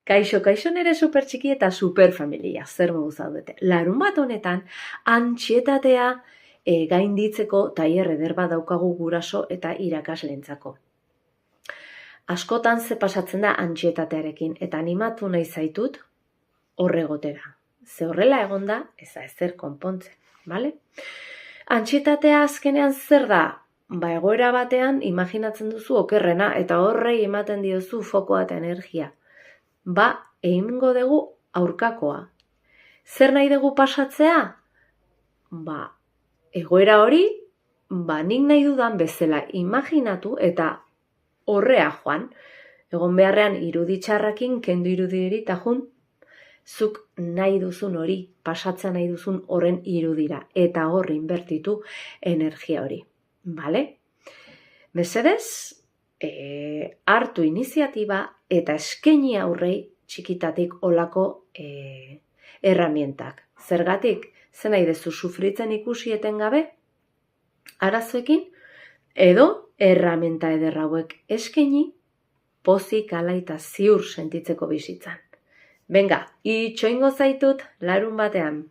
Kaixo nere super txiki eta super familia, zer modu zaudete. Larun bat honetan, antsietatea gainditzeko tailer eder bat daukagu guraso eta irakaslentzako. Askotan ze pasatzen da antsietatearekin eta animatu nahi zaitut horregotera. Ze horrela egonda, ezer konpontzen, bale? Antsietatea azkenean zer da? Egoera batean imaginatzen duzu okerrena eta horrei ematen diozu fokoa eta energia. Egingo dugu aurkakoa. Zer nahi dugu pasatzea? Egoera hori, nik nahi dudan bezala imaginatu eta horrea joan. Egon beharrean irudi txarrakin, kendu irudi hori eta jun, zuk nahi duzun hori, pasatzea nahi duzun horren irudira. Eta horri inbertitu energia hori. Bale? Mesedez, hartu iniziatiba eta eskaini aurrei txikitatik olako erramientak. Zergatik, zen nahi dezu sufritzen ikusi etengabe, arazoekin, edo erramienta eder hauek eskaini, pozik ala eta ziur sentitzeko bizitzan. Benga, itxoingo zaitut larun batean.